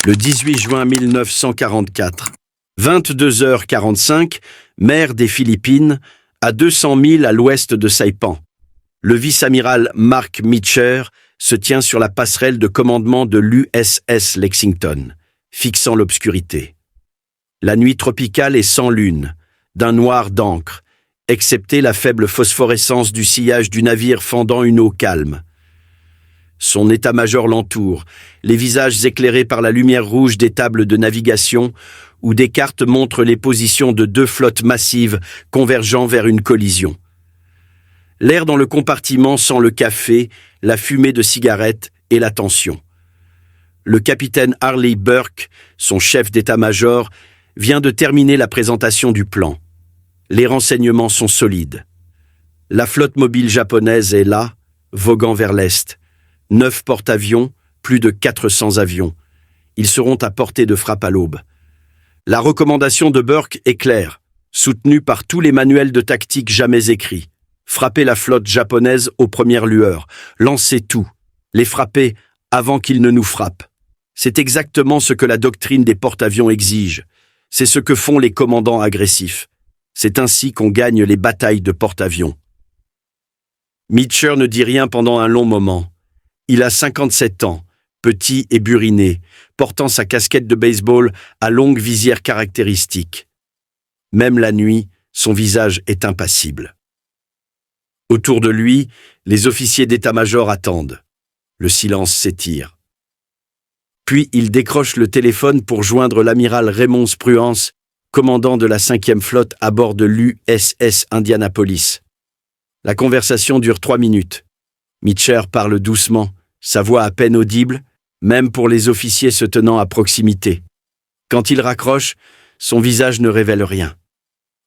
le 18 juin 1944. 22h45, mer des Philippines, à 200 milles à l'ouest de Saipan. Le vice-amiral Mark Meacher se tient sur la passerelle de commandement de l'USS Lexington, fixant l'obscurité. La nuit tropicale est sans lune, d'un noir d'encre, excepté la faible phosphorescence du sillage du navire fendant une eau calme. Son état-major l'entoure, les visages éclairés par la lumière rouge des tables de navigation, où des cartes montrent les positions de deux flottes massives convergeant vers une collision. L'air dans le compartiment sent le café, la fumée de cigarettes et la tension. Le capitaine Harley Burke, son chef d'état-major, vient de terminer la présentation du plan. Les renseignements sont solides. La flotte mobile japonaise est là, voguant vers l'est. 9 porte-avions, plus de 400 avions. Ils seront à portée de frappe à l'aube. La recommandation de Burke est claire, soutenue par tous les manuels de tactique jamais écrits. Frapper la flotte japonaise aux premières lueurs, lancer tout, les frapper avant qu'ils ne nous frappent. C'est exactement ce que la doctrine des porte-avions exige. C'est ce que font les commandants agressifs. C'est ainsi qu'on gagne les batailles de porte-avions. Meacher ne dit rien pendant un long moment. Il a 57 ans, petit et buriné, portant sa casquette de baseball à longue visière caractéristique. Même la nuit, son visage est impassible. Autour de lui, les officiers d'état-major attendent. Le silence s'étire. Puis il décroche le téléphone pour joindre l'amiral Raymond Spruance, commandant de la 5e flotte à bord de l'USS Indianapolis. La conversation dure 3 minutes. Meacher parle doucement, sa voix à peine audible, même pour les officiers se tenant à proximité. Quand il raccroche, son visage ne révèle rien.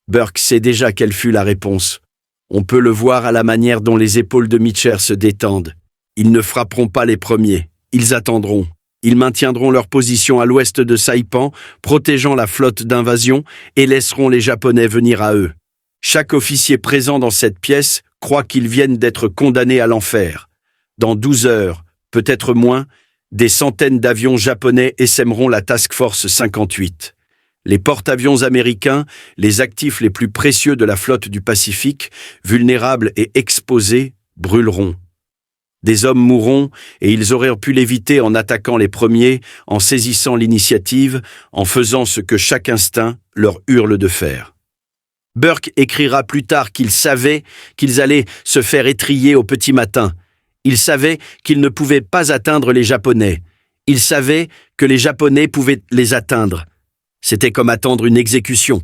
Burke sait déjà quelle fut la réponse. On peut le voir à la manière dont les épaules de Meacher se détendent. Ils ne frapperont pas les premiers, ils attendront. Ils maintiendront leur position à l'ouest de Saipan, protégeant la flotte d'invasion, et laisseront les Japonais venir à eux. Chaque officier présent dans cette pièce croit qu'ils viennent d'être condamnés à l'enfer. Dans 12 heures, peut-être moins, des centaines d'avions japonais essaimeront la Task Force 58. Les porte-avions américains, les actifs les plus précieux de la flotte du Pacifique, vulnérables et exposés, brûleront. Des hommes mourront, et ils auraient pu l'éviter en attaquant les premiers, en saisissant l'initiative, en faisant ce que chaque instinct leur hurle de faire. Burke écrira plus tard qu'ils savaient qu'ils allaient se faire étriller au petit matin. Ils savaient qu'ils ne pouvaient pas atteindre les Japonais. Ils savaient que les Japonais pouvaient les atteindre. C'était comme attendre une exécution.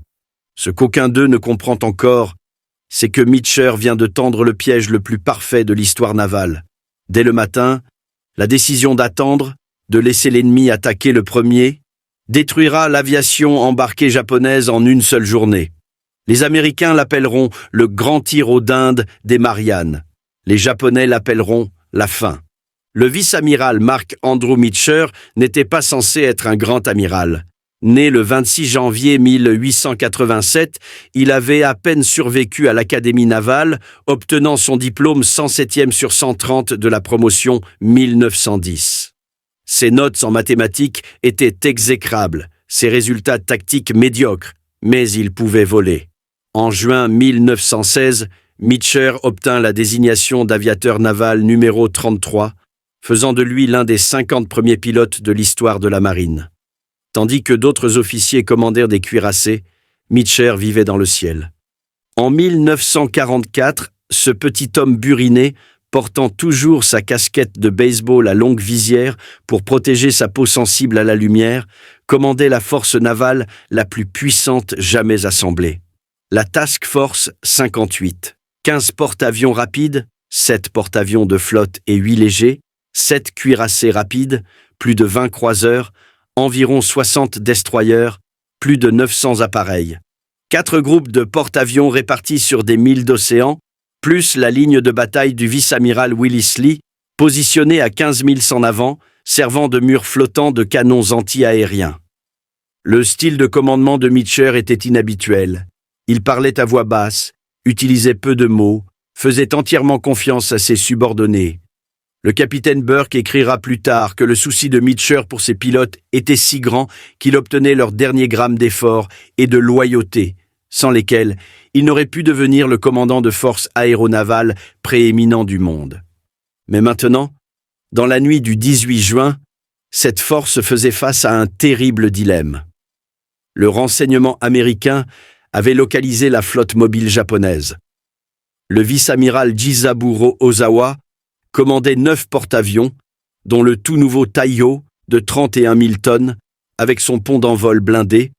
Ce qu'aucun d'eux ne comprend encore, c'est que Meacher vient de tendre le piège le plus parfait de l'histoire navale. Dès le matin, la décision d'attendre, de laisser l'ennemi attaquer le premier, détruira l'aviation embarquée japonaise en une seule journée. Les Américains l'appelleront le grand tir aux dindes des Mariannes. Les Japonais l'appelleront la fin. Le vice-amiral Mark Andrew Meacher n'était pas censé être un grand amiral. Né le 26 janvier 1887, il avait à peine survécu à l'Académie navale, obtenant son diplôme 107e sur 130 de la promotion 1910. Ses notes en mathématiques étaient exécrables, ses résultats tactiques médiocres, mais il pouvait voler. En juin 1916, Meacher obtint la désignation d'aviateur naval numéro 33, faisant de lui l'un des 50 premiers pilotes de l'histoire de la marine. Tandis que d'autres officiers commandèrent des cuirassés, Meacher vivait dans le ciel. En 1944, ce petit homme buriné, portant toujours sa casquette de baseball à longue visière pour protéger sa peau sensible à la lumière, commandait la force navale la plus puissante jamais assemblée. La Task Force 58. 15 porte-avions rapides, 7 porte-avions de flotte et 8 légers, 7 cuirassés rapides, plus de 20 croiseurs, environ 60 destroyers, plus de 900 appareils. 4 groupes de porte-avions répartis sur des milles d'océan, plus la ligne de bataille du vice-amiral Willis Lee, positionnée à 15 milles en avant, servant de mur flottant de canons anti-aériens. Le style de commandement de Meacher était inhabituel. Il parlait à voix basse, utilisait peu de mots, faisait entièrement confiance à ses subordonnés. Le capitaine Burke écrira plus tard que le souci de Meacher pour ses pilotes était si grand qu'il obtenait leur dernier gramme d'effort et de loyauté, sans lesquels il n'aurait pu devenir le commandant de force aéronavale prééminent du monde. Mais maintenant, dans la nuit du 18 juin, cette force faisait face à un terrible dilemme. Le renseignement américain avait localisé la flotte mobile japonaise. Le vice-amiral Jizaburo Ozawa commandait 9 porte-avions, dont le tout nouveau Taiyo de 31 000 tonnes, avec son pont d'envol blindé,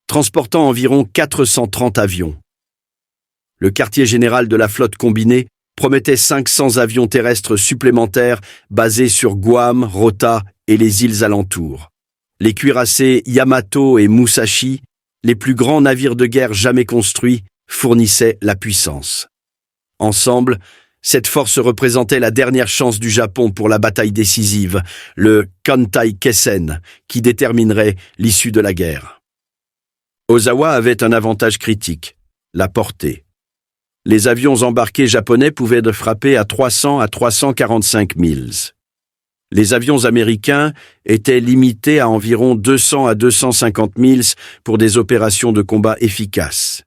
transportant environ 430 avions. Le quartier général de la flotte combinée promettait 500 avions terrestres supplémentaires basés sur Guam, Rota et les îles alentours. Les cuirassés Yamato et Musashi, les plus grands navires de guerre jamais construits, fournissaient la puissance. Ensemble, cette force représentait la dernière chance du Japon pour la bataille décisive, le Kantai Keisen, qui déterminerait l'issue de la guerre. Ozawa avait un avantage critique, la portée. Les avions embarqués japonais pouvaient frapper à 300 à 345 milles. Les avions américains étaient limités à environ 200 à 250 milles pour des opérations de combat efficaces.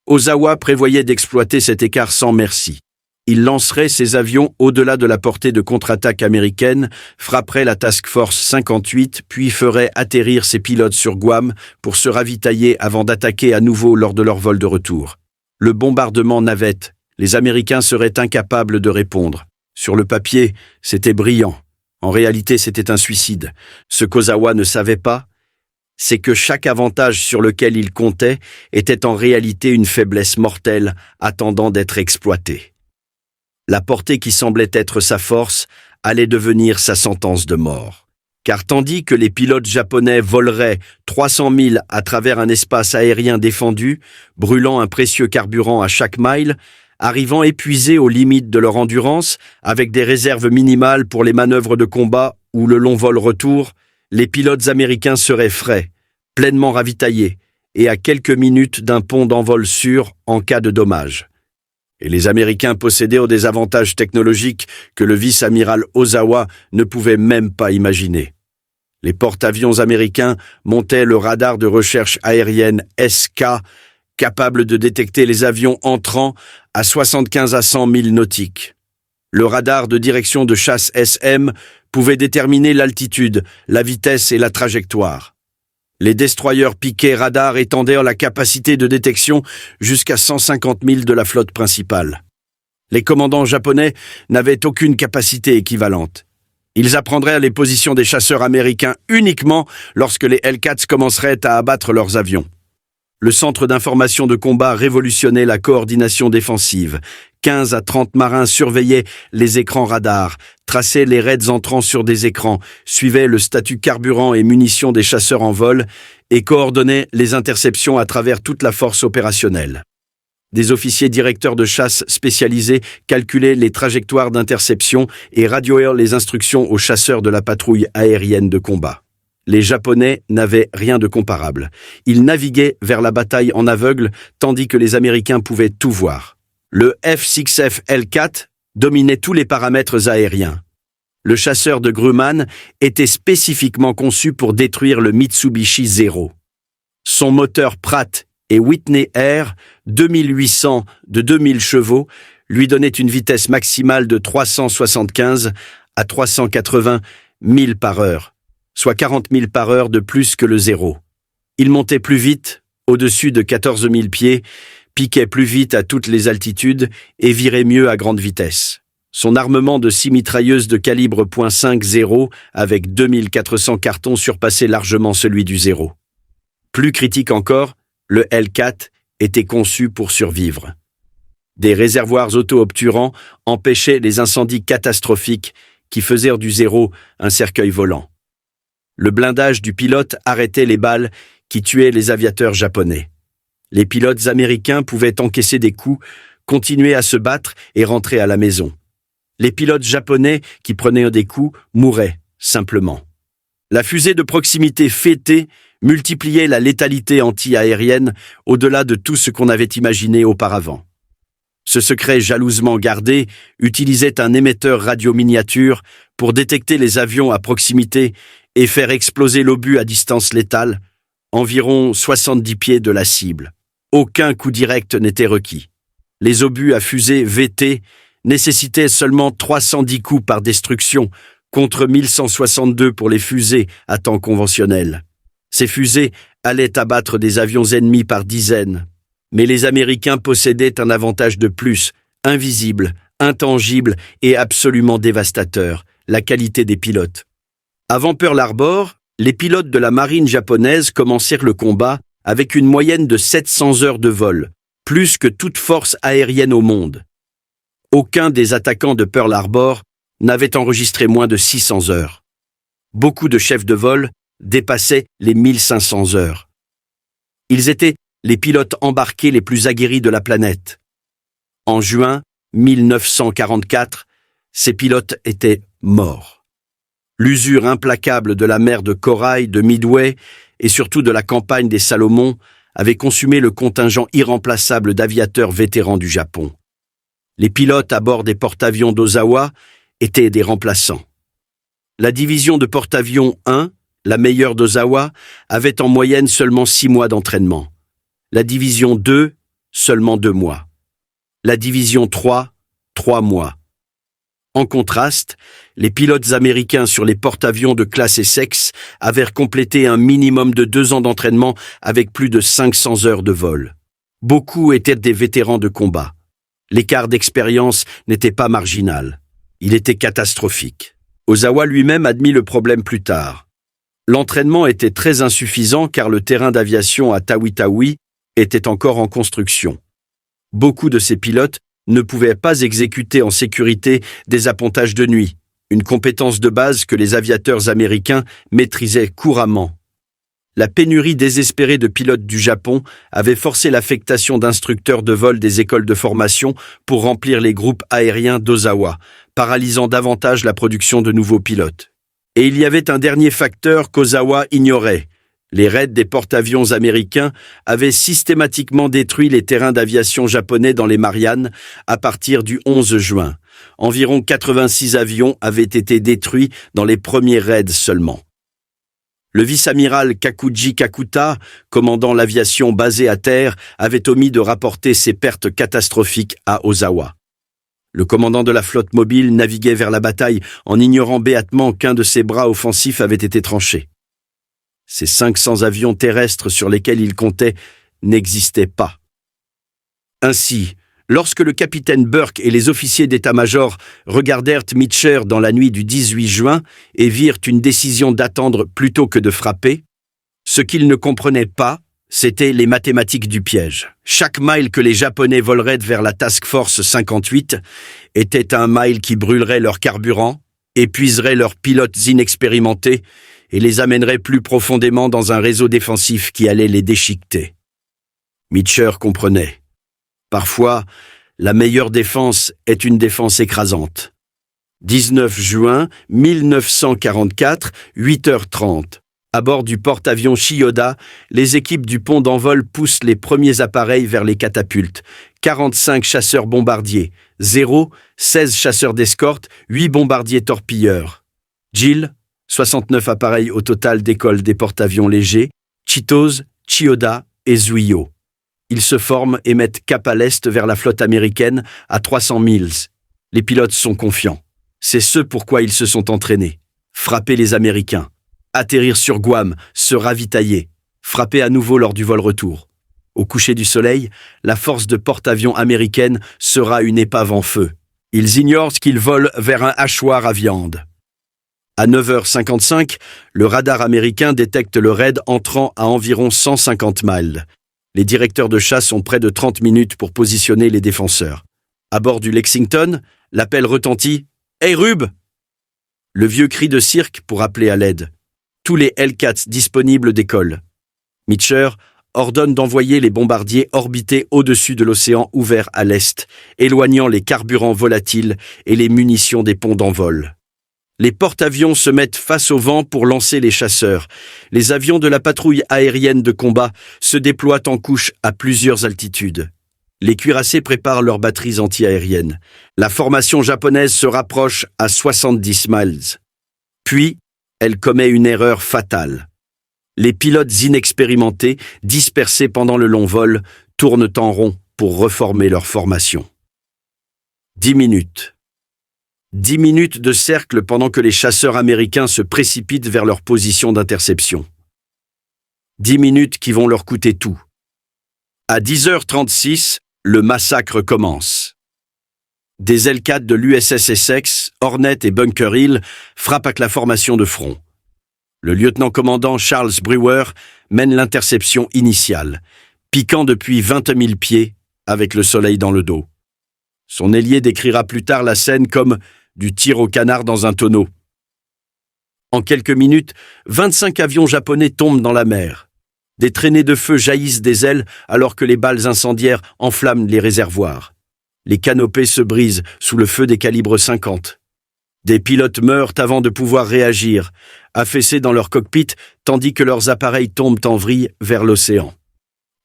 Ozawa prévoyait d'exploiter cet écart sans merci. Il lancerait ses avions au-delà de la portée de contre-attaque américaine, frapperait la Task Force 58, puis ferait atterrir ses pilotes sur Guam pour se ravitailler avant d'attaquer à nouveau lors de leur vol de retour. Le bombardement navette, les Américains seraient incapables de répondre. Sur le papier, c'était brillant. En réalité, c'était un suicide. Ce qu'Ozawa ne savait pas, c'est que chaque avantage sur lequel il comptait était en réalité une faiblesse mortelle attendant d'être exploitée. La portée qui semblait être sa force allait devenir sa sentence de mort. Car tandis que les pilotes japonais voleraient 300 000 à travers un espace aérien défendu, brûlant un précieux carburant à chaque mile, arrivant épuisés aux limites de leur endurance, avec des réserves minimales pour les manœuvres de combat ou le long vol retour, les pilotes américains seraient frais, pleinement ravitaillés, et à quelques minutes d'un pont d'envol sûr en cas de dommage. Et les Américains possédaient des avantages technologiques que le vice-amiral Ozawa ne pouvait même pas imaginer. Les porte-avions américains montaient le radar de recherche aérienne SK, capable de détecter les avions entrant à 75 à 100 milles nautiques. Le radar de direction de chasse SM pouvait déterminer l'altitude, la vitesse et la trajectoire. Les destroyers piquets radar étendaient la capacité de détection jusqu'à 150 milles de la flotte principale. Les commandants japonais n'avaient aucune capacité équivalente. Ils apprendraient les positions des chasseurs américains uniquement lorsque les Hellcats commenceraient à abattre leurs avions. Le centre d'information de combat révolutionnait la coordination défensive. 15 à 30 marins surveillaient les écrans radars, traçaient les raids entrants sur des écrans, suivaient le statut carburant et munitions des chasseurs en vol et coordonnaient les interceptions à travers toute la force opérationnelle. Des officiers directeurs de chasse spécialisés calculaient les trajectoires d'interception et radioaient les instructions aux chasseurs de la patrouille aérienne de combat. Les Japonais n'avaient rien de comparable. Ils naviguaient vers la bataille en aveugle, tandis que les Américains pouvaient tout voir. Le F-6F Hellcat dominait tous les paramètres aériens. Le chasseur de Grumman était spécifiquement conçu pour détruire le Mitsubishi Zero. Son moteur Pratt et Whitney Air, 2800 de 2000 chevaux, lui donnait une vitesse maximale de 375 à 380 milles par heure, soit 40 milles par heure de plus que le Zéro. Il montait plus vite, au-dessus de 14 000 pieds, piquait plus vite à toutes les altitudes et virait mieux à grande vitesse. Son armement de 6 mitrailleuses de calibre .50 avec 2400 cartons surpassait largement celui du Zéro. Plus critique encore, le Hellcat était conçu pour survivre. Des réservoirs auto-obturants empêchaient les incendies catastrophiques qui faisaient du Zéro un cercueil volant. Le blindage du pilote arrêtait les balles qui tuaient les aviateurs japonais. Les pilotes américains pouvaient encaisser des coups, continuer à se battre et rentrer à la maison. Les pilotes japonais qui prenaient des coups mouraient, simplement. La fusée de proximité fêtée multipliait la létalité anti-aérienne au-delà de tout ce qu'on avait imaginé auparavant. Ce secret jalousement gardé utilisait un émetteur radio miniature pour détecter les avions à proximité et faire exploser l'obus à distance létale, environ 70 pieds de la cible. Aucun coup direct n'était requis. Les obus à fusée VT nécessitaient seulement 310 coups par destruction, contre 1162 pour les fusées à temps conventionnel. Ces fusées allaient abattre des avions ennemis par dizaines. Mais les Américains possédaient un avantage de plus, invisible, intangible et absolument dévastateur, la qualité des pilotes. Avant Pearl Harbor, les pilotes de la marine japonaise commencèrent le combat avec une moyenne de 700 heures de vol, plus que toute force aérienne au monde. Aucun des attaquants de Pearl Harbor n'avait enregistré moins de 600 heures. Beaucoup de chefs de vol dépassaient les 1500 heures. Ils étaient les pilotes embarqués les plus aguerris de la planète. En juin 1944, ces pilotes étaient morts. L'usure implacable de la mer de Corail, de Midway et surtout de la campagne des Salomon avait consumé le contingent irremplaçable d'aviateurs vétérans du Japon. Les pilotes à bord des porte-avions d'Ozawa étaient des remplaçants. La division de porte-avions 1, la meilleure d'Ozawa, avait en moyenne seulement 6 mois d'entraînement. La division 2, seulement 2 mois. La division 3, 3 mois. En contraste, les pilotes américains sur les porte-avions de classe Essex avaient complété un minimum de 2 ans d'entraînement avec plus de 500 heures de vol. Beaucoup étaient des vétérans de combat. L'écart d'expérience n'était pas marginal. Il était catastrophique. Ozawa lui-même admit le problème plus tard. L'entraînement était très insuffisant car le terrain d'aviation à Tawi-Tawi était encore en construction. Beaucoup de ces pilotes ne pouvaient pas exécuter en sécurité des appontages de nuit, une compétence de base que les aviateurs américains maîtrisaient couramment. La pénurie désespérée de pilotes du Japon avait forcé l'affectation d'instructeurs de vol des écoles de formation pour remplir les groupes aériens d'Ozawa, paralysant davantage la production de nouveaux pilotes. Et il y avait un dernier facteur qu'Ozawa ignorait. Les raids des porte-avions américains avaient systématiquement détruit les terrains d'aviation japonais dans les Mariannes à partir du 11 juin. Environ 86 avions avaient été détruits dans les premiers raids seulement. Le vice-amiral Kakuji Kakuta, commandant l'aviation basée à terre, avait omis de rapporter ces pertes catastrophiques à Ozawa. Le commandant de la flotte mobile naviguait vers la bataille en ignorant béatement qu'un de ses bras offensifs avait été tranché. Ces 500 avions terrestres sur lesquels il comptait n'existaient pas. Ainsi, lorsque le capitaine Burke et les officiers d'état-major regardèrent Meecher dans la nuit du 18 juin et virent une décision d'attendre plutôt que de frapper, ce qu'ils ne comprenaient pas, c'étaient les mathématiques du piège. Chaque mile que les Japonais voleraient vers la Task Force 58 était un mile qui brûlerait leur carburant, épuiserait leurs pilotes inexpérimentés et les amènerait plus profondément dans un réseau défensif qui allait les déchiqueter. Meecher comprenait. Parfois, la meilleure défense est une défense écrasante. 19 juin 1944, 8h30. À bord du porte-avions Chiyoda, les équipes du pont d'envol poussent les premiers appareils vers les catapultes. 45 chasseurs bombardiers, 16 chasseurs d'escorte, 8 bombardiers torpilleurs. Jill, 69 appareils au total décollent des porte-avions légers, Chitose, Chiyoda et Zuiyo. Ils se forment et mettent cap à l'est vers la flotte américaine à 300 milles. Les pilotes sont confiants. C'est ce pourquoi ils se sont entraînés. Frapper les Américains. Atterrir sur Guam, se ravitailler. Frapper à nouveau lors du vol retour. Au coucher du soleil, la force de porte-avions américaine sera une épave en feu. Ils ignorent qu'ils volent vers un hachoir à viande. À 9h55, le radar américain détecte le raid entrant à environ 150 miles. Les directeurs de chasse ont près de 30 minutes pour positionner les défenseurs. À bord du Lexington, l'appel retentit « Hey Rube !» Le vieux cri de cirque pour appeler à l'aide. Tous les Hellcats disponibles décollent. Meecher ordonne d'envoyer les bombardiers orbiter au-dessus de l'océan ouvert à l'est, éloignant les carburants volatiles et les munitions des ponts d'envol. Les porte-avions se mettent face au vent pour lancer les chasseurs. Les avions de la patrouille aérienne de combat se déploient en couche à plusieurs altitudes. Les cuirassés préparent leurs batteries antiaériennes. La formation japonaise se rapproche à 70 miles. Puis, elle commet une erreur fatale. Les pilotes inexpérimentés, dispersés pendant le long vol, tournent en rond pour reformer leur formation. 10 minutes. 10 minutes de cercle pendant que les chasseurs américains se précipitent vers leur position d'interception. 10 minutes qui vont leur coûter tout. À 10h36, le massacre commence. Des L4 de l'USS Essex, Hornet et Bunker Hill frappent avec la formation de front. Le lieutenant-commandant Charles Brewer mène l'interception initiale, piquant depuis 20 000 pieds avec le soleil dans le dos. Son ailier décrira plus tard la scène comme « du tir au canard dans un tonneau ». En quelques minutes, 25 avions japonais tombent dans la mer. Des traînées de feu jaillissent des ailes alors que les balles incendiaires enflamment les réservoirs. Les canopées se brisent sous le feu des calibres 50. Des pilotes meurent avant de pouvoir réagir, affaissés dans leur cockpit tandis que leurs appareils tombent en vrille vers l'océan.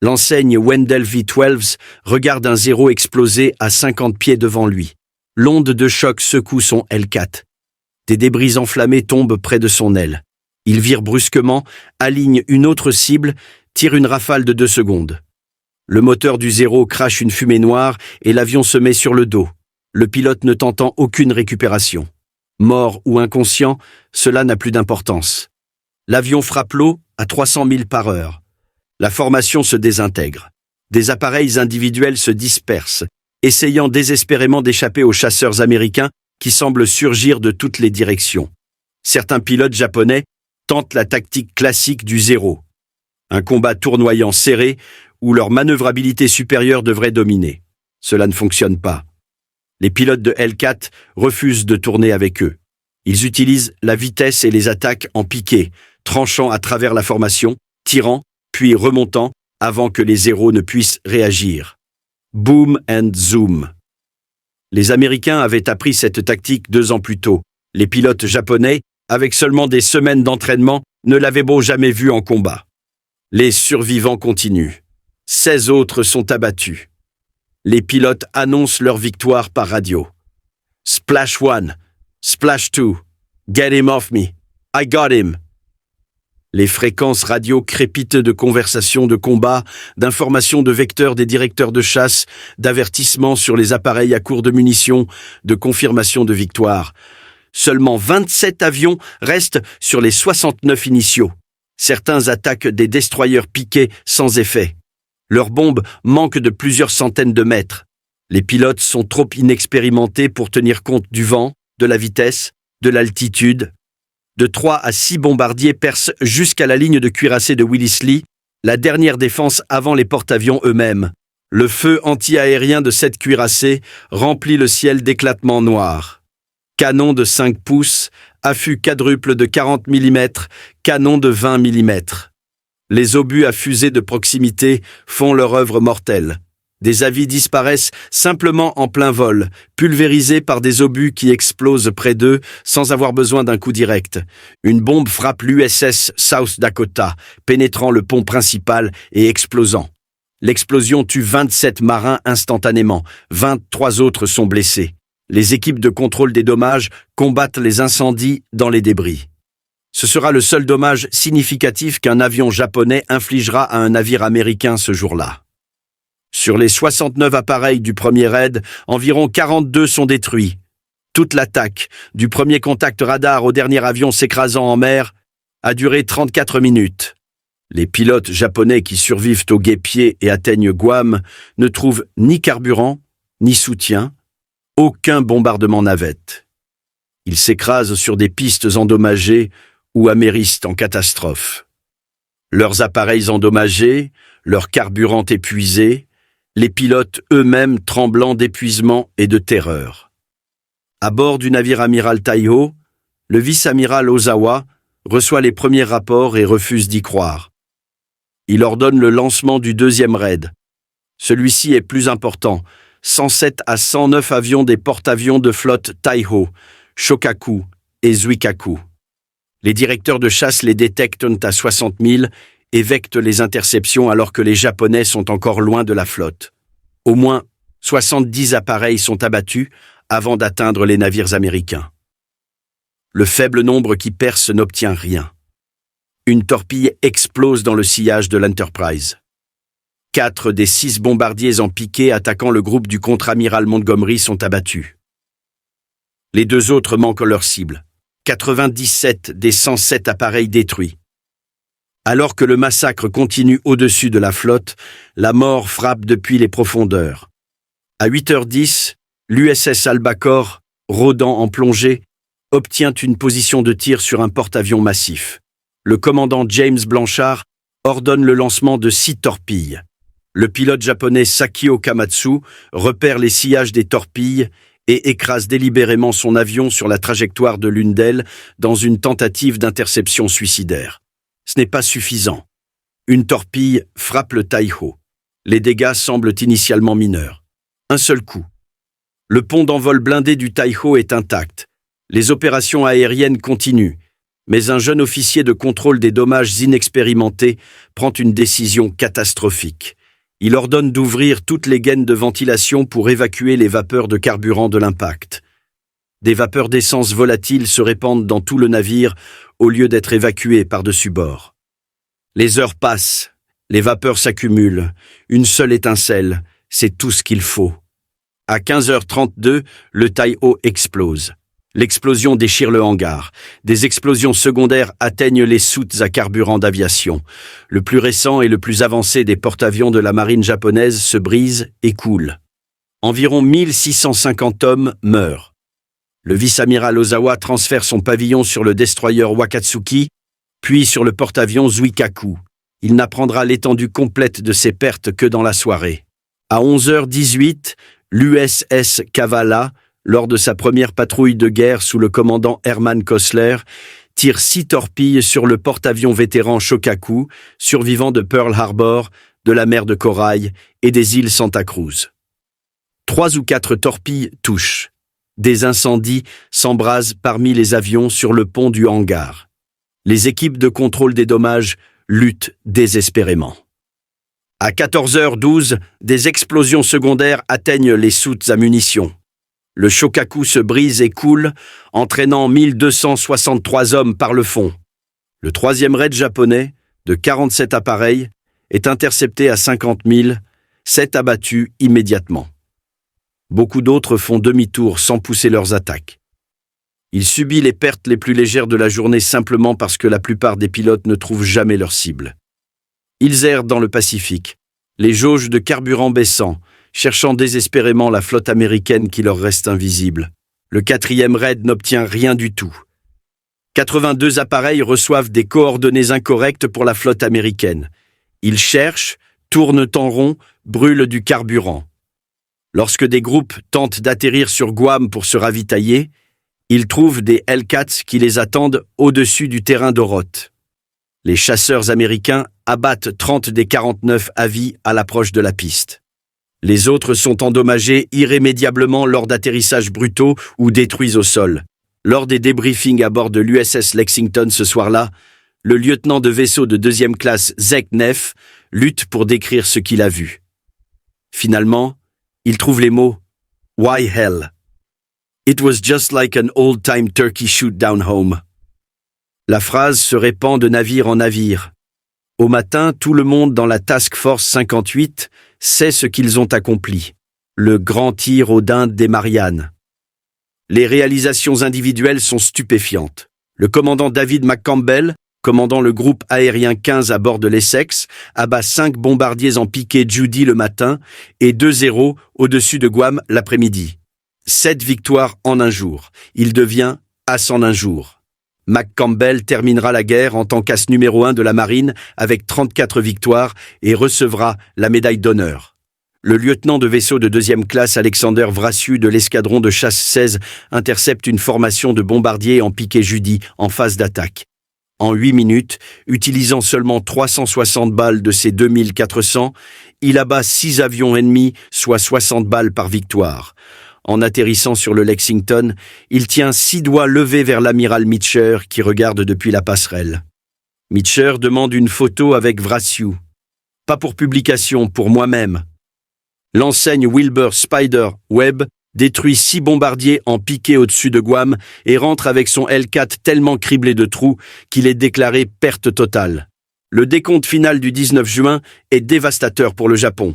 L'enseigne Wendell V-12 regarde un zéro exploser à 50 pieds devant lui. L'onde de choc secoue son L4. Des débris enflammés tombent près de son aile. Il vire brusquement, aligne une autre cible, tire une rafale de 2 secondes. Le moteur du zéro crache une fumée noire et l'avion se met sur le dos, le pilote ne tentant aucune récupération. Mort ou inconscient, cela n'a plus d'importance. L'avion frappe l'eau à 300 000 par heure. La formation se désintègre. Des appareils individuels se dispersent, essayant désespérément d'échapper aux chasseurs américains qui semblent surgir de toutes les directions. Certains pilotes japonais tentent la tactique classique du zéro. Un combat tournoyant serré où leur manœuvrabilité supérieure devrait dominer. Cela ne fonctionne pas. Les pilotes de L4 refusent de tourner avec eux. Ils utilisent la vitesse et les attaques en piqué, tranchant à travers la formation, tirant, puis remontant avant que les zéros ne puissent réagir. Boom and zoom. Les Américains avaient appris cette tactique 2 ans plus tôt. Les pilotes japonais, avec seulement des semaines d'entraînement, ne l'avaient beau jamais vu en combat. Les survivants continuent. 16 autres sont abattus. Les pilotes annoncent leur victoire par radio. Splash 1, Splash 2, Get him off me, I got him. Les fréquences radio crépitent de conversations de combat, d'informations de vecteurs des directeurs de chasse, d'avertissements sur les appareils à court de munitions, de confirmations de victoire. Seulement 27 avions restent sur les 69 initiaux. Certains attaquent des destroyers piqués sans effet. Leurs bombes manquent de plusieurs centaines de mètres. Les pilotes sont trop inexpérimentés pour tenir compte du vent, de la vitesse, de l'altitude. De 3 à 6 bombardiers percent jusqu'à la ligne de cuirassés de Willis-Lee, la dernière défense avant les porte-avions eux-mêmes. Le feu anti-aérien de cette cuirassée remplit le ciel d'éclatements noirs. Canon de 5 pouces, affût quadruple de 40 mm, canon de 20 mm. Les obus à fusée de proximité font leur œuvre mortelle. Des avis disparaissent simplement en plein vol, pulvérisés par des obus qui explosent près d'eux sans avoir besoin d'un coup direct. Une bombe frappe l'USS South Dakota, pénétrant le pont principal et explosant. L'explosion tue 27 marins instantanément, 23 autres sont blessés. Les équipes de contrôle des dommages combattent les incendies dans les débris. Ce sera le seul dommage significatif qu'un avion japonais infligera à un navire américain ce jour-là. Sur les 69 appareils du premier raid, environ 42 sont détruits. Toute l'attaque, du premier contact radar au dernier avion s'écrasant en mer, a duré 34 minutes. Les pilotes japonais qui survivent au guêpier et atteignent Guam ne trouvent ni carburant, ni soutien, aucun bombardement navette. Ils s'écrasent sur des pistes endommagées ou amérissent en catastrophe. Leurs appareils endommagés, leur carburant épuisé, les pilotes eux-mêmes tremblant d'épuisement et de terreur. À bord du navire amiral Taiho, le vice-amiral Ozawa reçoit les premiers rapports et refuse d'y croire. Il ordonne le lancement du deuxième raid. Celui-ci est plus important, 107 à 109 avions des porte-avions de flotte Taiho, Shokaku et Zuikaku. Les directeurs de chasse les détectent à 60 000 et vectent les interceptions alors que les Japonais sont encore loin de la flotte. Au moins 70 appareils sont abattus avant d'atteindre les navires américains. Le faible nombre qui perce n'obtient rien. Une torpille explose dans le sillage de l'Enterprise. 4 des 6 bombardiers en piqué attaquant le groupe du contre-amiral Montgomery sont abattus. Les 2 autres manquent leur cible. 97 des 107 appareils détruits. Alors que le massacre continue au-dessus de la flotte, la mort frappe depuis les profondeurs. À 8h10, l'USS Albacore, rôdant en plongée, obtient une position de tir sur un porte-avions massif. Le commandant James Blanchard ordonne le lancement de 6 torpilles. Le pilote japonais Sakio Kamatsu repère les sillages des torpilles et écrase délibérément son avion sur la trajectoire de l'une d'elles dans une tentative d'interception suicidaire. Ce n'est pas suffisant. Une torpille frappe le Taiho. Les dégâts semblent initialement mineurs. Un seul coup. Le pont d'envol blindé du Taiho est intact. Les opérations aériennes continuent, mais un jeune officier de contrôle des dommages inexpérimenté prend une décision catastrophique. Il ordonne d'ouvrir toutes les gaines de ventilation pour évacuer les vapeurs de carburant de l'impact. Des vapeurs d'essence volatiles se répandent dans tout le navire au lieu d'être évacuées par-dessus bord. Les heures passent, les vapeurs s'accumulent, une seule étincelle, c'est tout ce qu'il faut. À 15h32, le Taiho explose. L'explosion déchire le hangar. Des explosions secondaires atteignent les soutes à carburant d'aviation. Le plus récent et le plus avancé des porte-avions de la marine japonaise se brise et coule. Environ 1650 hommes meurent. Le vice-amiral Ozawa transfère son pavillon sur le destroyer Wakatsuki, puis sur le porte-avions Zuikaku. Il n'apprendra l'étendue complète de ses pertes que dans la soirée. À 11h18, l'USS Kavala, lors de sa première patrouille de guerre sous le commandant Hermann Kosler, tire 6 torpilles sur le porte-avions vétéran Shokaku, survivant de Pearl Harbor, de la mer de Corail et des îles Santa Cruz. 3 ou 4 torpilles touchent. Des incendies s'embrasent parmi les avions sur le pont du hangar. Les équipes de contrôle des dommages luttent désespérément. À 14h12, des explosions secondaires atteignent les soutes à munitions. Le Shokaku se brise et coule, entraînant 1263 hommes par le fond. Le 3e raid japonais, de 47 appareils, est intercepté à 50 000, 7 abattus immédiatement. Beaucoup d'autres font demi-tour sans pousser leurs attaques. Il subit les pertes les plus légères de la journée simplement parce que la plupart des pilotes ne trouvent jamais leur cible. Ils errent dans le Pacifique, les jauges de carburant baissant, cherchant désespérément la flotte américaine qui leur reste invisible. Le 4e raid n'obtient rien du tout. 82 appareils reçoivent des coordonnées incorrectes pour la flotte américaine. Ils cherchent, tournent en rond, brûlent du carburant. Lorsque des groupes tentent d'atterrir sur Guam pour se ravitailler, ils trouvent des Hellcats qui les attendent au-dessus du terrain d'Oroth. Les chasseurs américains abattent 30 des 49 avis à l'approche de la piste. Les autres sont endommagés irrémédiablement lors d'atterrissages brutaux ou détruits au sol. Lors des débriefings à bord de l'USS Lexington ce soir-là, le lieutenant de vaisseau de 2e classe Zek Neff lutte pour décrire ce qu'il a vu. Finalement, il trouve les mots « Why hell? It was just like an old-time turkey shoot down home ». La phrase se répand de navire en navire. Au matin, tout le monde dans la Task Force 58 sait ce qu'ils ont accompli. Le grand tir aux dindes des Mariannes. Les réalisations individuelles sont stupéfiantes. Le commandant David McCampbell, commandant le groupe aérien 15 à bord de l'Essex, abat 5 bombardiers en piqué Judy le matin et 2-0 au-dessus de Guam l'après-midi. 7 victoires en un jour. Il devient as en un jour. McCampbell terminera la guerre en tant qu'as numéro 1 de la marine avec 34 victoires et recevra la médaille d'honneur. Le lieutenant de vaisseau de 2e classe Alexander Vrassiu de l'escadron de chasse 16 intercepte une formation de bombardiers en piqué Judy en phase d'attaque. En 8 minutes, utilisant seulement 360 balles de ses 2400, il abat 6 avions ennemis, soit 60 balles par victoire. En atterrissant sur le Lexington, il tient 6 doigts levés vers l'amiral Meacher qui regarde depuis la passerelle. Meacher demande une photo avec Vrassiu. Pas pour publication, pour moi-même. L'enseigne Wilbur Spider Webb détruit 6 bombardiers en piqué au-dessus de Guam et rentre avec son L4 tellement criblé de trous qu'il est déclaré perte totale. Le décompte final du 19 juin est dévastateur pour le Japon.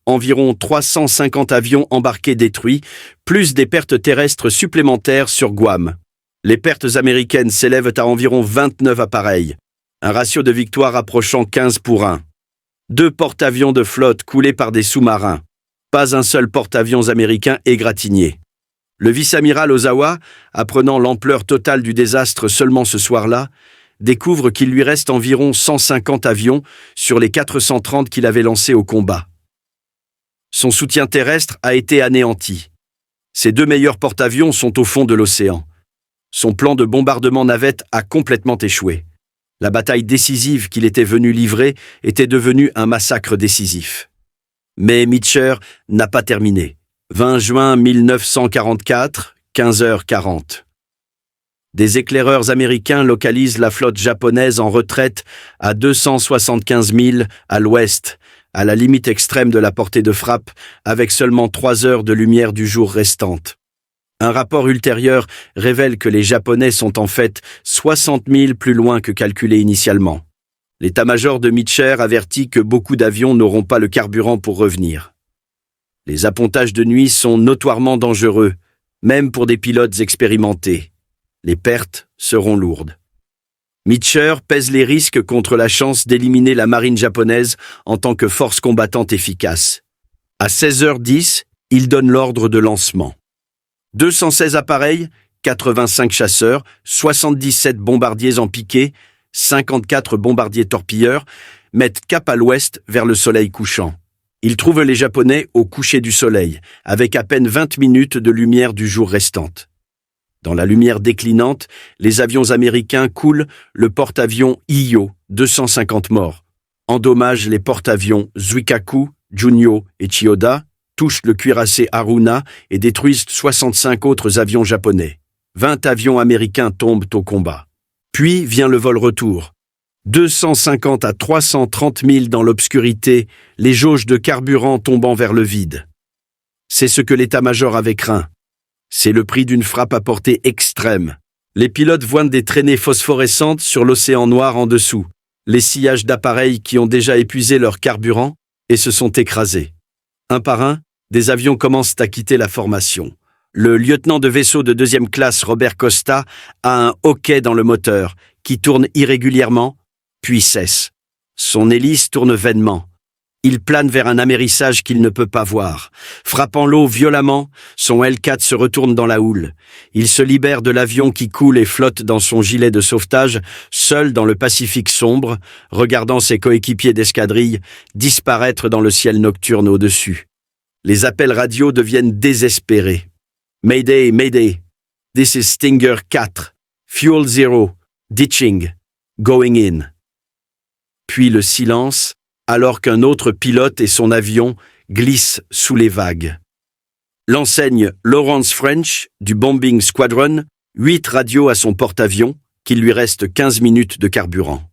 Environ 350 avions embarqués détruits, plus des pertes terrestres supplémentaires sur Guam. Les pertes américaines s'élèvent à environ 29 appareils, un ratio de victoire approchant 15-1. 2 porte-avions de flotte coulés par des sous-marins. Pas un seul porte-avions américain égratigné. Le vice-amiral Ozawa, apprenant l'ampleur totale du désastre seulement ce soir-là, découvre qu'il lui reste environ 150 avions sur les 430 qu'il avait lancés au combat. Son soutien terrestre a été anéanti. Ses 2 meilleurs porte-avions sont au fond de l'océan. Son plan de bombardement navette a complètement échoué. La bataille décisive qu'il était venu livrer était devenue un massacre décisif. Mais Meecher n'a pas terminé. 20 juin 1944, 15h40. Des éclaireurs américains localisent la flotte japonaise en retraite à 275 milles à l'ouest, à la limite extrême de la portée de frappe, avec seulement 3 heures de lumière du jour restantes. Un rapport ultérieur révèle que les Japonais sont en fait 60 milles plus loin que calculé initialement. L'état-major de Meecher avertit que beaucoup d'avions n'auront pas le carburant pour revenir. Les appontages de nuit sont notoirement dangereux, même pour des pilotes expérimentés. Les pertes seront lourdes. Meecher pèse les risques contre la chance d'éliminer la marine japonaise en tant que force combattante efficace. À 16h10, il donne l'ordre de lancement. 216 appareils, 85 chasseurs, 77 bombardiers en piqué, 54 bombardiers torpilleurs mettent cap à l'ouest vers le soleil couchant. Ils trouvent les Japonais au coucher du soleil, avec à peine 20 minutes de lumière du jour restante. Dans la lumière déclinante, les avions américains coulent le porte-avions Iyo, 250 morts. Endommagent les porte-avions Zuikaku, Junyo et Chiyoda, touchent le cuirassé Haruna et détruisent 65 autres avions japonais. 20 avions américains tombent au combat. Puis vient le vol retour. 250 à 330 milles dans l'obscurité, les jauges de carburant tombant vers le vide. C'est ce que l'état-major avait craint. C'est le prix d'une frappe à portée extrême. Les pilotes voient des traînées phosphorescentes sur l'océan noir en dessous, les sillages d'appareils qui ont déjà épuisé leur carburant et se sont écrasés. Un par un, des avions commencent à quitter la formation. Le lieutenant de vaisseau de 2e classe Robert Costa a un hoquet dans le moteur qui tourne irrégulièrement, puis cesse. Son hélice tourne vainement. Il plane vers un amérissage qu'il ne peut pas voir. Frappant l'eau violemment, son L4 se retourne dans la houle. Il se libère de l'avion qui coule et flotte dans son gilet de sauvetage, seul dans le Pacifique sombre, regardant ses coéquipiers d'escadrille disparaître dans le ciel nocturne au-dessus. Les appels radio deviennent désespérés. Mayday, Mayday. This is Stinger 4. Fuel 0. Ditching. Going in. Puis le silence, alors qu'un autre pilote et son avion glissent sous les vagues. L'enseigne Lawrence French, du Bombing Squadron, 8 radios à son porte-avions, qu'il lui reste 15 minutes de carburant.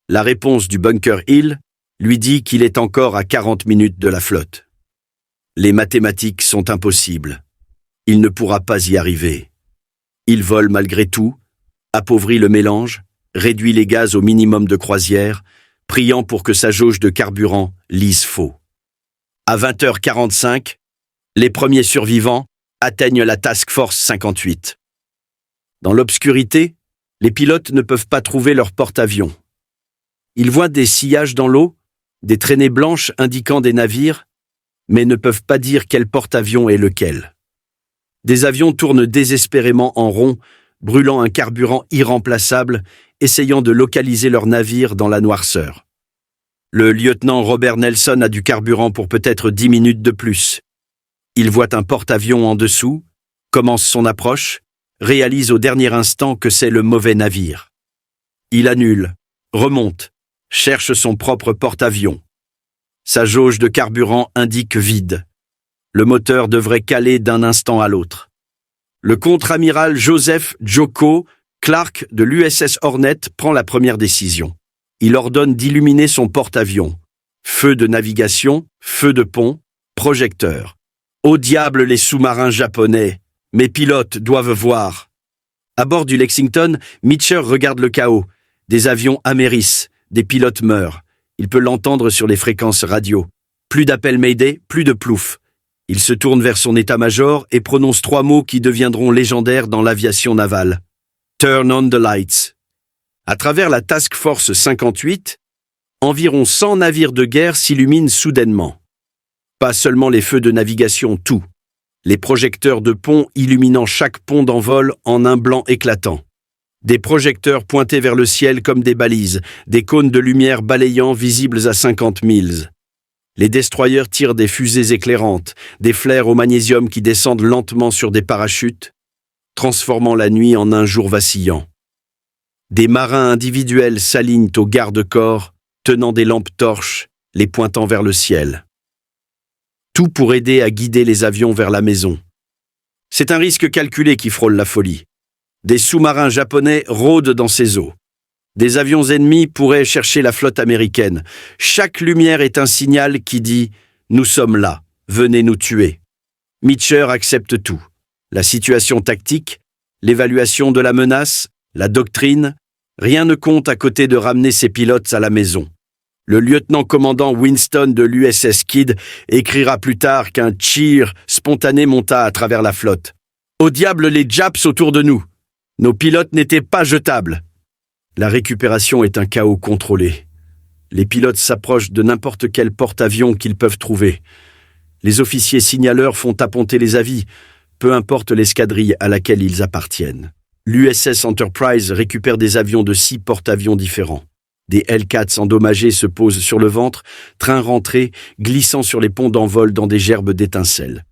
La réponse du Bunker Hill lui dit qu'il est encore à 40 minutes de la flotte. Les mathématiques sont impossibles. Il ne pourra pas y arriver. Il vole malgré tout, appauvrit le mélange, réduit les gaz au minimum de croisière, priant pour que sa jauge de carburant lise faux. À 20h45, les premiers survivants atteignent la Task Force 58. Dans l'obscurité, les pilotes ne peuvent pas trouver leur porte-avions. Ils voient des sillages dans l'eau, des traînées blanches indiquant des navires, mais ne peuvent pas dire quel porte-avions est lequel. Des avions tournent désespérément en rond, brûlant un carburant irremplaçable, essayant de localiser leur navire dans la noirceur. Le lieutenant Robert Nelson a du carburant pour peut-être 10 minutes de plus. Il voit un porte-avions en dessous, commence son approche, réalise au dernier instant que c'est le mauvais navire. Il annule, remonte, cherche son propre porte-avions. Sa jauge de carburant indique vide. Le moteur devrait caler d'un instant à l'autre. Le contre-amiral Joseph Joko Clark de l'USS Hornet prend la première décision. Il ordonne d'illuminer son porte-avions. Feu de navigation, feu de pont, projecteurs. Au diable les sous-marins japonais! Mes pilotes doivent voir. À bord du Lexington, Meacher regarde le chaos. Des avions amérissent, des pilotes meurent. Il peut l'entendre sur les fréquences radio. Plus d'appels Mayday, plus de plouf. Il se tourne vers son état-major et prononce 3 mots qui deviendront légendaires dans l'aviation navale. Turn on the lights. À travers la Task Force 58, environ 100 navires de guerre s'illuminent soudainement. Pas seulement les feux de navigation, tout. Les projecteurs de pont illuminant chaque pont d'envol en un blanc éclatant. Des projecteurs pointés vers le ciel comme des balises, des cônes de lumière balayant visibles à 50 milles. Les destroyers tirent des fusées éclairantes, des flares au magnésium qui descendent lentement sur des parachutes, transformant la nuit en un jour vacillant. Des marins individuels s'alignent au garde-corps, tenant des lampes torches, les pointant vers le ciel. Tout pour aider à guider les avions vers la maison. C'est un risque calculé qui frôle la folie. Des sous-marins japonais rôdent dans ces eaux. Des avions ennemis pourraient chercher la flotte américaine. Chaque lumière est un signal qui dit « Nous sommes là, venez nous tuer ». Meacher accepte tout. La situation tactique, l'évaluation de la menace, la doctrine, rien ne compte à côté de ramener ses pilotes à la maison. Le lieutenant-commandant Winston de l'USS Kidd écrira plus tard qu'un cheer spontané monta à travers la flotte. « Au diable les Japs autour de nous ! Nos pilotes n'étaient pas jetables !» La récupération est un chaos contrôlé. Les pilotes s'approchent de n'importe quel porte-avions qu'ils peuvent trouver. Les officiers signaleurs font apponter les avis, peu importe l'escadrille à laquelle ils appartiennent. L'USS Enterprise récupère des avions de 6 porte-avions différents. Des Hellcats endommagés se posent sur le ventre, train rentré, glissant sur les ponts d'envol dans des gerbes d'étincelles.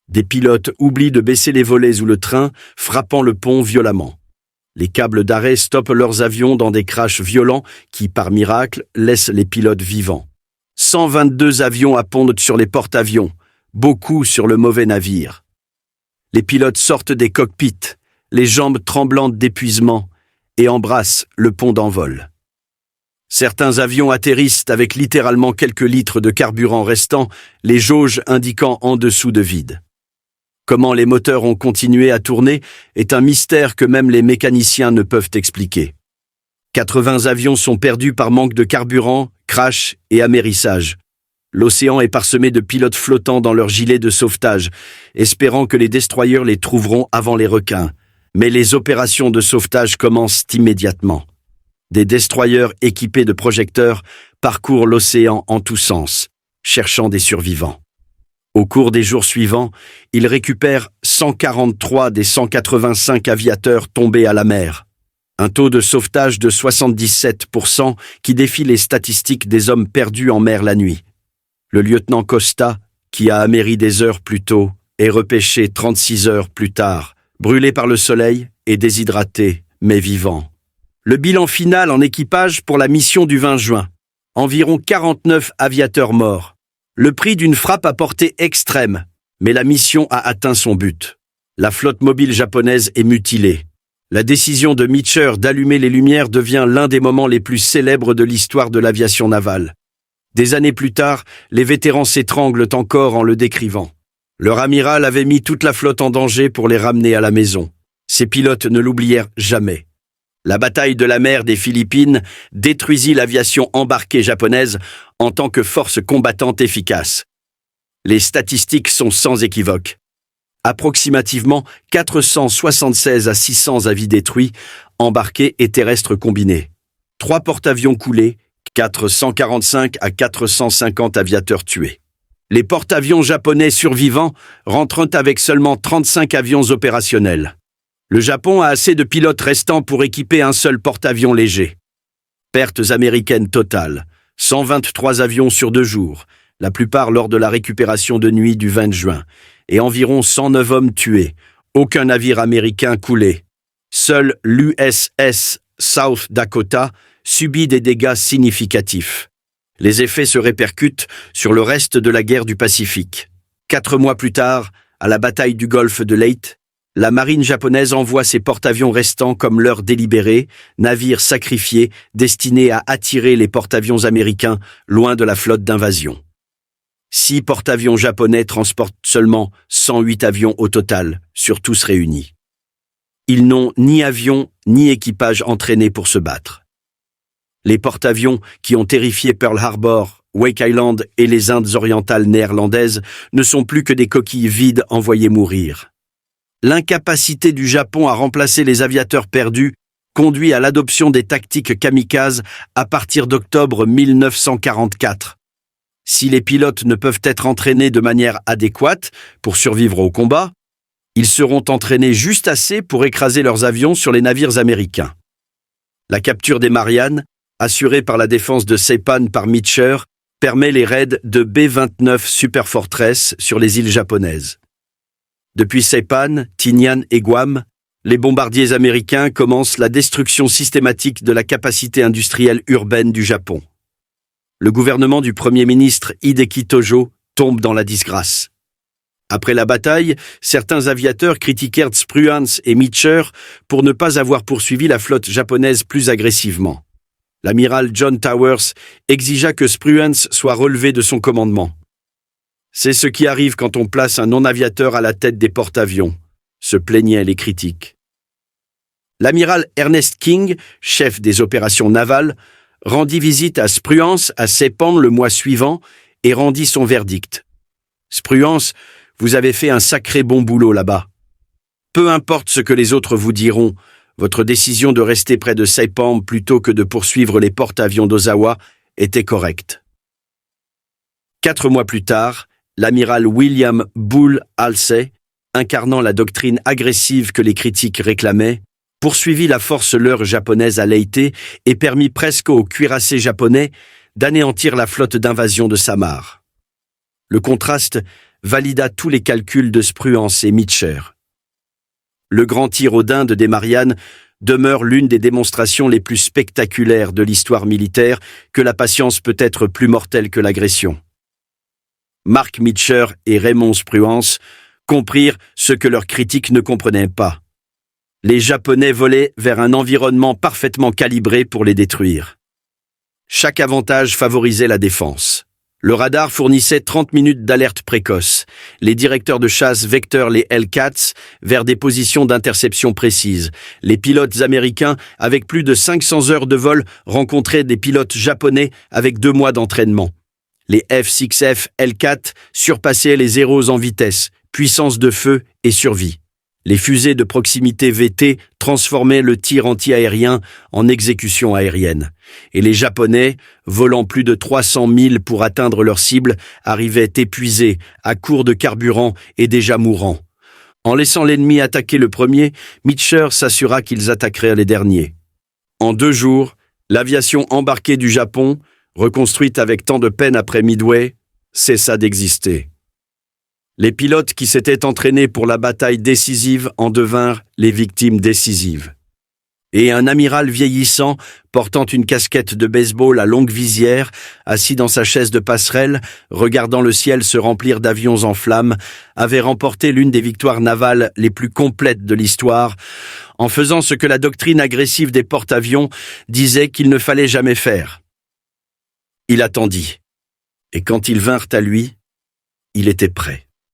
Des pilotes oublient de baisser les volets ou le train, frappant le pont violemment. Les câbles d'arrêt stoppent leurs avions dans des crashs violents qui, par miracle, laissent les pilotes vivants. 122 avions appondent sur les porte-avions, beaucoup sur le mauvais navire. Les pilotes sortent des cockpits, les jambes tremblantes d'épuisement, et embrassent le pont d'envol. Certains avions atterrissent avec littéralement quelques litres de carburant restant, les jauges indiquant en dessous de vide. Comment les moteurs ont continué à tourner est un mystère que même les mécaniciens ne peuvent expliquer. 80 avions sont perdus par manque de carburant, crash et amérissage. L'océan est parsemé de pilotes flottants dans leurs gilets de sauvetage, espérant que les destroyers les trouveront avant les requins. Mais les opérations de sauvetage commencent immédiatement. Des destroyers équipés de projecteurs parcourent l'océan en tous sens, cherchant des survivants. Au cours des jours suivants, ils récupèrent 143 des 185 aviateurs tombés à la mer. Un taux de sauvetage de 77% qui défie les statistiques des hommes perdus en mer la nuit. Le lieutenant Costa, qui a améri des heures plus tôt, est repêché 36 heures plus tard, brûlé par le soleil et déshydraté, mais vivant. Le bilan final en équipage pour la mission du 20 juin. Environ 49 aviateurs morts. Le prix d'une frappe à portée extrême, mais la mission a atteint son but. La flotte mobile japonaise est mutilée. La décision de Meacher d'allumer les lumières devient l'un des moments les plus célèbres de l'histoire de l'aviation navale. Des années plus tard, les vétérans s'étranglent encore en le décrivant. Leur amiral avait mis toute la flotte en danger pour les ramener à la maison. Ses pilotes ne l'oublièrent jamais. La bataille de la mer des Philippines détruisit l'aviation embarquée japonaise en tant que force combattante efficace. Les statistiques sont sans équivoque. Approximativement 476 à 600 avions détruits, embarqués et terrestres combinés. 3 porte-avions coulés, 445 à 450 aviateurs tués. Les porte-avions japonais survivants rentrent avec seulement 35 avions opérationnels. Le Japon a assez de pilotes restants pour équiper un seul porte-avions léger. Pertes américaines totales, 123 avions sur 2 jours, la plupart lors de la récupération de nuit du 20 juin, et environ 109 hommes tués, aucun navire américain coulé. Seul l'USS South Dakota subit des dégâts significatifs. Les effets se répercutent sur le reste de la guerre du Pacifique. 4 mois plus tard, à la bataille du golfe de Leyte, la marine japonaise envoie ses porte-avions restants comme leur délibéré, navires sacrifiés destinés à attirer les porte-avions américains loin de la flotte d'invasion. 6 porte-avions japonais transportent seulement 108 avions au total, sur tous réunis. Ils n'ont ni avions ni équipage entraîné pour se battre. Les porte-avions qui ont terrifié Pearl Harbor, Wake Island et les Indes orientales néerlandaises ne sont plus que des coquilles vides envoyées mourir. L'incapacité du Japon à remplacer les aviateurs perdus conduit à l'adoption des tactiques kamikazes à partir d'octobre 1944. Si les pilotes ne peuvent être entraînés de manière adéquate pour survivre au combat, ils seront entraînés juste assez pour écraser leurs avions sur les navires américains. La capture des Mariannes, assurée par la défense de Saipan par Meecher, permet les raids de B-29 Super Fortress sur les îles japonaises. Depuis Saipan, Tinian et Guam, les bombardiers américains commencent la destruction systématique de la capacité industrielle urbaine du Japon. Le gouvernement du Premier ministre Hideki Tojo tombe dans la disgrâce. Après la bataille, certains aviateurs critiquèrent Spruance et Meecher pour ne pas avoir poursuivi la flotte japonaise plus agressivement. L'amiral John Towers exigea que Spruance soit relevé de son commandement. C'est ce qui arrive quand on place un non-aviateur à la tête des porte-avions, se plaignaient les critiques. L'amiral Ernest King, chef des opérations navales, rendit visite à Spruance à Saipan le mois suivant et rendit son verdict. « Spruance, vous avez fait un sacré bon boulot là-bas. Peu importe ce que les autres vous diront, votre décision de rester près de Saipan plutôt que de poursuivre les porte-avions d'Ozawa était correcte. » 4 mois plus tard, l'amiral William Bull Halsey, incarnant la doctrine agressive que les critiques réclamaient, poursuivit la force leurre japonaise à Leyte et permit presque aux cuirassés japonais d'anéantir la flotte d'invasion de Samar. Le contraste valida tous les calculs de Spruance et Meecher. Le grand tir aux dindes des Mariannes demeure l'une des démonstrations les plus spectaculaires de l'histoire militaire que la patience peut être plus mortelle que l'agression. Mark Meecher et Raymond Spruance comprirent ce que leurs critiques ne comprenaient pas. Les Japonais volaient vers un environnement parfaitement calibré pour les détruire. Chaque avantage favorisait la défense. Le radar fournissait 30 minutes d'alerte précoce. Les directeurs de chasse vecteurs les Hellcats vers des positions d'interception précises. Les pilotes américains, avec plus de 500 heures de vol, rencontraient des pilotes japonais avec 2 mois d'entraînement. Les F-6F Hellcat surpassaient les Héros en vitesse, puissance de feu et survie. Les fusées de proximité VT transformaient le tir anti-aérien en exécution aérienne. Et les Japonais, volant plus de 300 milles pour atteindre leur cible, arrivaient épuisés, à court de carburant et déjà mourants. En laissant l'ennemi attaquer le premier, Meecher s'assura qu'ils attaqueraient les derniers. En 2 jours, l'aviation embarquée du Japon, reconstruite avec tant de peine après Midway, cessa d'exister. Les pilotes qui s'étaient entraînés pour la bataille décisive en devinrent les victimes décisives. Et un amiral vieillissant, portant une casquette de baseball à longue visière, assis dans sa chaise de passerelle, regardant le ciel se remplir d'avions en flammes, avait remporté l'une des victoires navales les plus complètes de l'histoire, en faisant ce que la doctrine agressive des porte-avions disait qu'il ne fallait jamais faire. Il attendit. Et quand ils vinrent à lui, il était prêt.